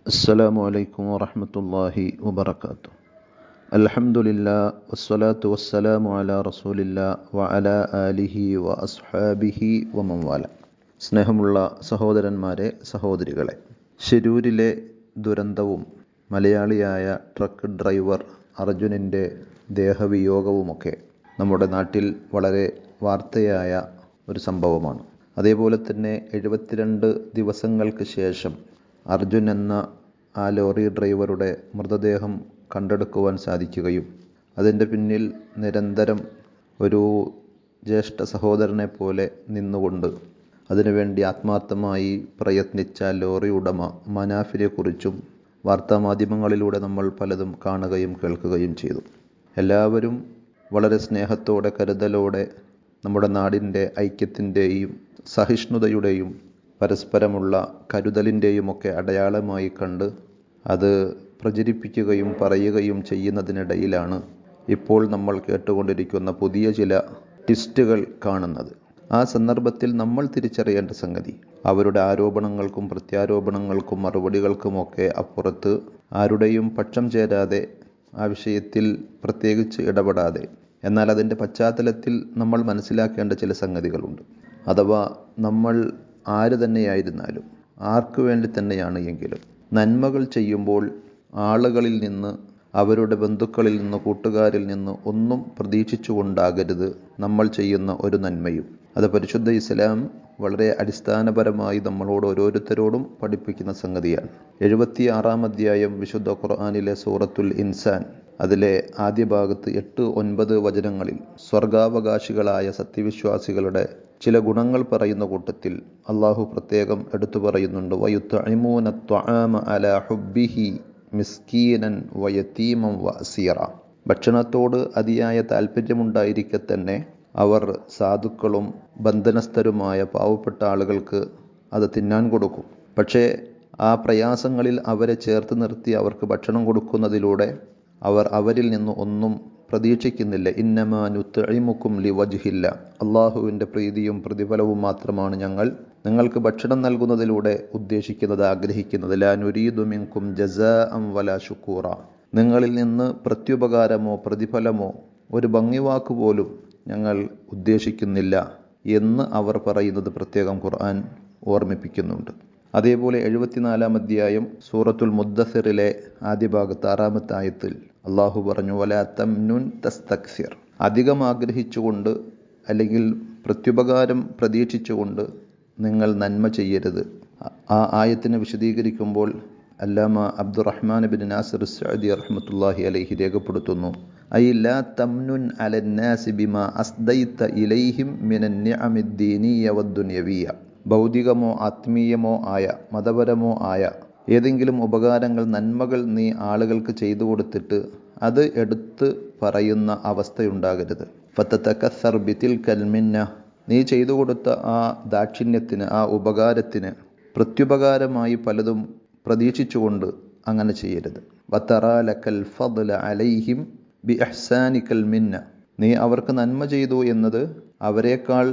അസ്സലാമു അലൈക്കും വറഹ്മത്തുള്ളാഹി വബറകാതുഹു. അൽഹംദുലില്ലാഹ് വസ്സലാത്തു വസ്സലാമു അലാ റസൂലില്ലാഹ് വഅലാ ആലിഹി വഅസ്ഹാബിഹി വമൻവാല. സ്നേഹമുള്ള സഹോദരന്മാരെ, സഹോദരികളെ, ശിരൂരിലെ ദുരന്തവും മലയാളിയായ ട്രക്ക് ഡ്രൈവർ അർജുനൻ്റെ ദേഹവിയോഗവുമൊക്കെ നമ്മുടെ നാട്ടിൽ വളരെ വാർത്തയായ ഒരു സംഭവമാണ്. അതേപോലെ തന്നെ 72 ദിവസങ്ങൾക്ക് ശേഷം അർജുൻ എന്ന ആ ലോറി ഡ്രൈവറുടെ മൃതദേഹം കണ്ടെടുക്കുവാൻ സാധിക്കുകയും അതിൻ്റെ പിന്നിൽ നിരന്തരം ഒരു ജ്യേഷ്ഠ സഹോദരനെ പോലെ നിന്നുകൊണ്ട് അതിനുവേണ്ടി ആത്മാർത്ഥമായി പ്രയത്നിച്ച ലോറി ഉടമ മനാഫിനെക്കുറിച്ചും വാർത്താമാധ്യമങ്ങളിലൂടെ നമ്മൾ പലതും കാണുകയും കേൾക്കുകയും ചെയ്തു. എല്ലാവരും വളരെ സ്നേഹത്തോടെ, കരുതലോടെ നമ്മുടെ നാടിൻ്റെ ഐക്യത്തിൻ്റെയും സഹിഷ്ണുതയുടെയും പരസ്പരമുള്ള കരുതലിൻ്റെയുമൊക്കെ അടയാളമായി കണ്ട് അത് പ്രചരിപ്പിക്കുകയും പറയുകയും ചെയ്യുന്നതിനിടയിലാണ് ഇപ്പോൾ നമ്മൾ കേട്ടുകൊണ്ടിരിക്കുന്ന പുതിയ ചില ട്വിസ്റ്റുകൾ കാണുന്നത്. ആ സന്ദർഭത്തിൽ നമ്മൾ തിരിച്ചറിയേണ്ട സംഗതി, അവരുടെ ആരോപണങ്ങൾക്കും പ്രത്യാരോപണങ്ങൾക്കും മറുപടികൾക്കുമൊക്കെ അപ്പുറത്ത് ആരുടെയും പക്ഷം ചേരാതെ, ആ വിഷയത്തിൽ പ്രത്യേകിച്ച് ഇടപെടാതെ, എന്നാൽ അതിൻ്റെ പശ്ചാത്തലത്തിൽ നമ്മൾ മനസ്സിലാക്കേണ്ട ചില സംഗതികളുണ്ട്. അഥവാ നമ്മൾ ആര് തന്നെയായിരുന്നാലും, ആർക്കു വേണ്ടി തന്നെയാണ് എങ്കിലും, നന്മകൾ ചെയ്യുമ്പോൾ ആളുകളിൽ നിന്ന്, അവരുടെ ബന്ധുക്കളിൽ നിന്ന്, കൂട്ടുകാരിൽ നിന്ന് ഒന്നും പ്രതീക്ഷിച്ചുകൊണ്ടാകരുത് നമ്മൾ ചെയ്യുന്ന ഒരു നന്മയും. അത് പരിശുദ്ധ ഇസ്ലാം വളരെ അടിസ്ഥാനപരമായി നമ്മളോട് ഓരോരുത്തരോടും പഠിപ്പിക്കുന്ന സംഗതിയാണ്. 76-ാം അധ്യായം വിശുദ്ധ ഖുർആനിലെ സൂറത്തുൽ ഇൻസാൻ, അതിലെ ആദ്യ ഭാഗത്ത് 8-9 വചനങ്ങളിൽ സ്വർഗാവകാശികളായ സത്യവിശ്വാസികളുടെ ചില ഗുണങ്ങൾ പറയുന്ന കൂട്ടത്തിൽ അള്ളാഹു പ്രത്യേകം എടുത്തു പറയുന്നുണ്ട്. വയുത്ഇമൂന ത്വആമ അലാ ഹുബ്ബിഹി മിസ്കീനൻ വയതീമൻ വഅസീറ. ഭക്ഷണത്തോട് അതിയായ താല്പര്യമുണ്ടായിരിക്കെ തന്നെ അവർ സാധുക്കളും ബന്ധനസ്ഥരുമായ പാവപ്പെട്ട ആളുകൾക്ക് അത് തിന്നാൻ കൊടുക്കും. പക്ഷേ ആ പ്രയാസങ്ങളിൽ അവരെ ചേർത്ത് നിർത്തി അവർക്ക് ഭക്ഷണം കൊടുക്കുന്നതിലൂടെ അവർ അവരിൽ നിന്ന് ഒന്നും പ്രതീക്ഷിക്കുന്നില്ല. ഇന്നമാ നുത്ഇമുക്കും ലിവജ്ഹില്ല, അള്ളാഹുവിൻ്റെ പ്രീതിയും പ്രതിഫലവും മാത്രമാണ് ഞങ്ങൾ നിങ്ങൾക്ക് ഭക്ഷണം നൽകുന്നതിലൂടെ ഉദ്ദേശിക്കുന്നത്, ആഗ്രഹിക്കുന്നത്. ലാ നുരീദു മിൻകും ജസാഅൻ വലാ ശുക്കൂറ, നിങ്ങളിൽ നിന്ന് പ്രത്യുപകാരമോ പ്രതിഫലമോ ഒരു ഭംഗിവാക്ക് പോലും ഞങ്ങൾ ഉദ്ദേശിക്കുന്നില്ല എന്ന് അവർ പറയുന്നത് പ്രത്യേകം ഖുർആൻ ഓർമ്മിപ്പിക്കുന്നുണ്ട്. അതേപോലെ 74-ാം അധ്യായം സൂറത്തുൽ മുദ്ദസിറിലെ ആദ്യ ഭാഗത്ത് 6-ാമത്തെ ആയത്തിൽ അള്ളാഹു പറഞ്ഞു, വലാ തംനുൻ തസ്തക്സിർ, അധികം ആഗ്രഹിച്ചുകൊണ്ട് അല്ലെങ്കിൽ പ്രത്യുപകാരം പ്രതീക്ഷിച്ചുകൊണ്ട് നിങ്ങൾ നന്മ ചെയ്യരുത്. ആ ആയത്തിനെ വിശദീകരിക്കുമ്പോൾ അല്ലാമ അബ്ദുറഹ്മാൻ ബിൻ നാസിർ സഅദി റഹ്മത്തുള്ളാഹി അലൈഹി രേഖപ്പെടുത്തുന്നു, ഐ ലാ തംനുൻ അലന്നാസി ബിമാ അസ്ദൈത ഇലൈഹിം മിനൻ നിഅമിദ് ദീനിയ്യ വദ്ദുനിയവിയ്യ, ഭൗതികമോ ആത്മീയമോ ആയ, മതപരമോ ആയ ഏതെങ്കിലും ഉപകാരങ്ങൾ, നന്മകൾ നീ ആളുകൾക്ക് ചെയ്തു കൊടുത്തിട്ട് അത് എടുത്ത് പറയുന്ന അവസ്ഥയുണ്ടാകരുത്. ഫതതകസ്സർ ബിതിൽകൽ മിന്ന, നീ ചെയ്തു കൊടുത്ത ആ ദാക്ഷിണ്യത്തിന്, ആ ഉപകാരത്തിന് പ്രത്യുപകാരമായി പലതും പ്രതീക്ഷിച്ചുകൊണ്ട് അങ്ങനെ ചെയ്യരുത്. വതറാ ലക്കൽ ഫദ്ല അലൈഹിം ബി ഇഹ്സാനിക്കൽ മിന്ന, നീ അവർക്ക് നന്മ ചെയ്തു എന്നത് അവരെക്കാൾ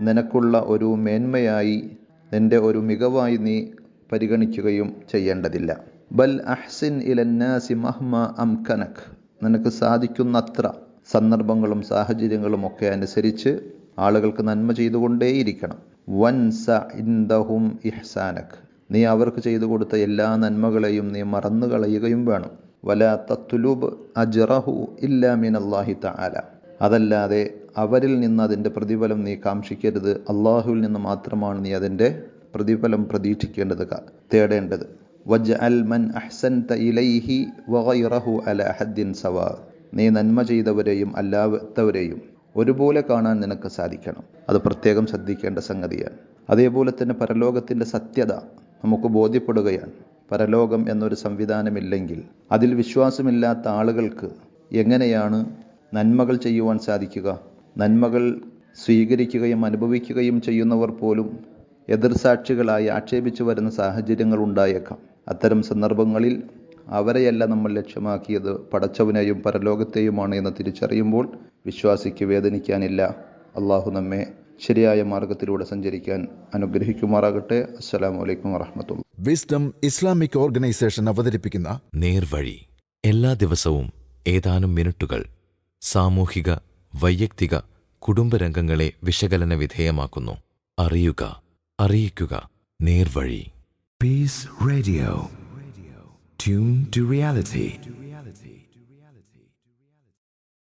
നിനക്കുള്ള ഒരു മേന്മയായി, നിന്റെ ഒരു മികവായി നീ പരിഗണിക്കുകയും ചെയ്യേണ്ടതില്ല. ബൽ അഹ്സിൻ ഇലന്നാസി മഹ്മ അംകനക്, നിനക്ക് സാധിക്കുന്നത്ര സന്ദർഭങ്ങളും സാഹചര്യങ്ങളും ഒക്കെ അനുസരിച്ച് ആളുകൾക്ക് നന്മ ചെയ്തുകൊണ്ടേയിരിക്കണം. വൻസ ഇൻദഹും ഇഹ്സാനക്, നീ അവർക്ക് ചെയ്തു കൊടുത്ത എല്ലാ നന്മകളെയും നീ മറന്നു കളയുകയും വേണം. വലാ തത്ലുബ് അജ്റഹു ഇല്ലാ മിനല്ലാഹി തആല, അതല്ലാതെ അവരിൽ നിന്ന് അതിൻ്റെ പ്രതിഫലം നീ കാക്ഷിക്കരുത്. അള്ളാഹുവിൽ നിന്ന് മാത്രമാണ് നീ അതിൻ്റെ പ്രതിഫലം പ്രതീക്ഷിക്കേണ്ടത്, തേടേണ്ടത്. വജ്അൽ മൻ അഹ്സൻത ഇലൈഹി വഗൈറഹു അലാ ഹദ്ദിൻ സവാ, നീ നന്മ ചെയ്തവരെയും അല്ലാത്തവരെയും ഒരുപോലെ കാണാൻ നിനക്ക് സാധിക്കണം. അത് പ്രത്യേകം ശ്രദ്ധിക്കേണ്ട സംഗതിയാണ്. അതേപോലെ തന്നെ പരലോകത്തിൻ്റെ സത്യത നമുക്ക് ബോധ്യപ്പെടുകയാണ്. പരലോകം എന്നൊരു സംവിധാനമില്ലെങ്കിൽ, അതിൽ വിശ്വാസമില്ലാത്ത ആളുകൾക്ക് എങ്ങനെയാണ് നന്മകൾ ചെയ്യുവാൻ സാധിക്കുക? നന്മകൾ സ്വീകരിക്കുകയും അനുഭവിക്കുകയും ചെയ്യുന്നവർ പോലും എതിർസാക്ഷികളായി ആക്ഷേപിച്ചു വരുന്ന സാഹചര്യങ്ങൾ ഉണ്ടായേക്കാം. അത്തരം സന്ദർഭങ്ങളിൽ അവരെയല്ല നമ്മൾ ലക്ഷ്യമാക്കിയത്, പടച്ചവനെയും പരലോകത്തെയുമാണ് എന്ന് തിരിച്ചറിയുമ്പോൾ വിശ്വാസിക്ക് വേദനിക്കാനില്ല. അള്ളാഹു നമ്മെ ശരിയായ മാർഗത്തിലൂടെ സഞ്ചരിക്കാൻ അനുഗ്രഹിക്കുമാറാകട്ടെ. അസ്സലാമു അലൈക്കും വറഹ്മത്തുള്ളാഹി. വിസ്ഡം ഇസ്ലാമിക് ഓർഗനൈസേഷൻ അവതരിപ്പിക്കുന്ന നേർവഴി. എല്ലാ ദിവസവും ഏതാനും മിനിറ്റുകൾ സാമൂഹിക, വൈയക്തിക, കുടുംബരംഗങ്ങളെ വിശകലന വിധേയമാക്കുന്നു. അറിയുക, അറിയിക്കുക. നേർവഴി. Peace Radio. Tune to reality.